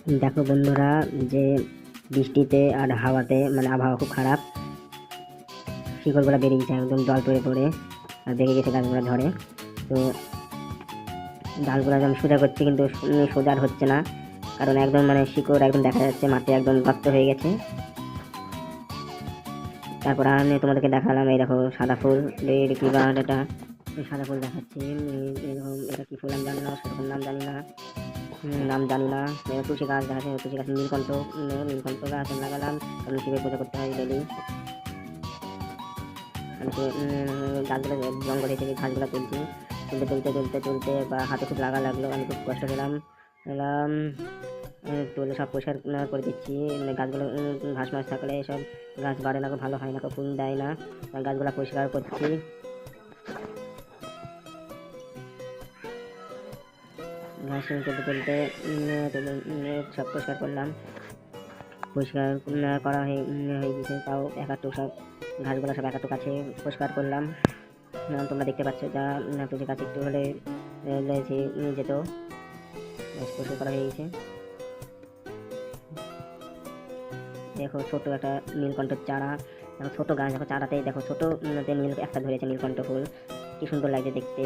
দেখো বন্ধুরা, যে বৃষ্টিতে আর হাওয়াতে মানে আবহাওয়া খুব খারাপ, শিকড়গুলো বেরিয়ে গেছে, একদম জল পড়ে পড়ে আর বেরিয়ে গেছে, গাছগুলো ঝরে। তো ডালগুলো একদম সোজা করছি, কিন্তু সোজা আর হচ্ছে না, কারণ একদম মানে শিকড় একদম দেখা যাচ্ছে, মাটি একদম গর্ত হয়ে গেছে। তারপর আমি তোমাদেরকে দেখালাম, এই দেখো সাদা ফুল, কি বা এটা সাদা ফুল দেখাচ্ছি। এরকম এটা কি ফুল আমি জানি না, সেরকম নাম জানি না, নাম জানি না। তুলসী গাছ দেখাচ্ছে, তুলসী গাছ নীলকণ্ঠ, নীলকণ্ঠ গাছ লাগালাম, কারণ শিবের পূজা করতে হয় ডেলি। আমি গাছগুলো জঙ্গল থেকে ঘাসগুলো তুলছি, তুলতে তুলতে তুলতে তুলতে বা হাতে খুব লাগা লাগলো, আমি খুব কষ্ট পেলাম পেলাম। তুলে সব পরিষ্কার করে দিচ্ছি। গাছগুলো ঘাস মাস থাকলে সব গাছ বাড়ে না, ভালো হয় না, ফুল দেয় না। গাছগুলো পরিষ্কার করছি, ঘাস তুলতে তুলতে সব পরিষ্কার করলাম। পরিষ্কার করা হয়ে গেছে, তাও একাটুক সব ঘাসগুলো সব একাটুক আছে, পরিষ্কার করলাম। তোমরা দেখতে পাচ্ছ, যা তুলসী গাছ একটু হলে যেত, পরিষ্কার করা হয়ে গেছে। দেখো ছোট একটা নীলকণ্ঠের চারা, দেখো ছোট গাছ, দেখো চারাতেই দেখো ছোট নীল একটা ধরেছে নীলকণ্ঠ ফুল, কি সুন্দর লাগছে দেখতে,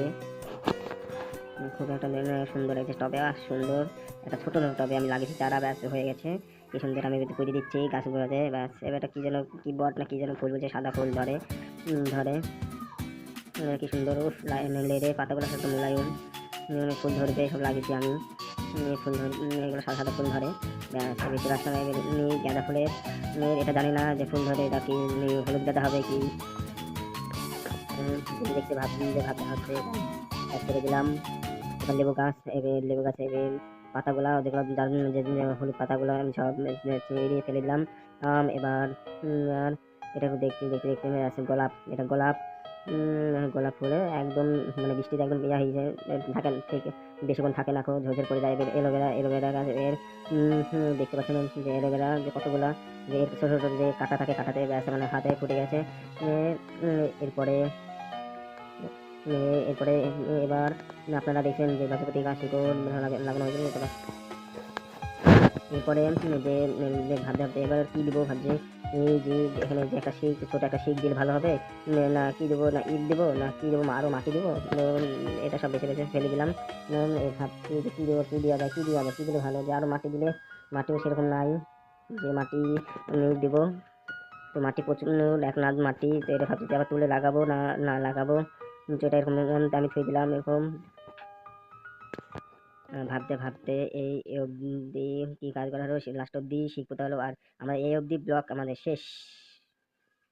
খুব একটা সুন্দর লাগছে। টবে সুন্দর একটা ছোট টবে আমি লাগিয়েছি, চারা ব্যাস হয়ে গেছে, কি সুন্দর। আমি পুঁতে দিচ্ছি গাছগুলোতে, ব্যাস এবার কি যেন কি বট না কি যেন ফুল বলছে, সাদা ফুল ধরে ধরে কি সুন্দর লেড়ে পাতাগুলো সব মোলায়ম, ফুল ধরবে, সব লাগিয়েছি আমি। ফুল এগুলো সাদা সাদা ফুল ধরে, ব্যাস বেশি গাছটা গাঁদা ফুলের এটা জানি না যে ফুল ধরে, এটা কি হলুদ গাঁদা হবে কি, দেখতে ভাবতে ভাবতে ছেড়ে দিলাম। লেবু গাছ, এবার লেবু গাছে এবার পাতাগুলা যেগুলো যে হলুদ পাতাগুলো আমি সব এড়িয়ে ফেলে দিলাম। এবার আর এটা দেখতে দেখতে দেখতে আছে গোলাপ, এটা গোলাপ, গোলাপ ফুলে একদম মানে বৃষ্টিতে একদম ইয়া হয়ে যায়, থাকে ঠিক বেশিক্ষণ থাকে না, ঝরঝর পড়ে যায়। এবার এলোভেরা, এলোভেরা গাছ এর দেখতে পাচ্ছেন যে এলোভেরা যে কতগুলা, যে এর ছোট ছোট যে কাটা থাকে, কাটাতে গেছে মানে হাতে ফুটে গেছে। এরপরে এরপরে এবার আপনারা দেখছেন যে গজপতি গাছ লাগানো হয়েছে। এরপরে যে ভাবতে ভাবতে এবার কি দিব ভাবছি, এই যে এখানে যে একটা শিক, ছোট একটা শিক দিলে ভালো হবে, না কি দেবো, না ইট দেবো, না কি দেবো, আরো মাটি দেবো, এটা সব বেছে বেছে ফেলে দিলাম। ভাবছি যে কি দেবো, কি দেওয়া যায়, কি দেওয়া যায়, কি দিলে ভালো, যে আরো মাটি দিলে, মাটিও সেরকম নাই যে মাটি দিব। তো মাটি প্রচুর, এখন আজ মাটি, তো এটা ভাবছি আবার তুলে লাগাবো না না লাগাবো, যেটা এরকম আমি থুয়ে দিলাম এরকম। ভাবতে ভাবতে এই অবধি কি কাজ করা হলো, লাস্ট অব্দি শিখতে হলো, আর আমার এই অবধি ব্লগ আমাদের শেষ।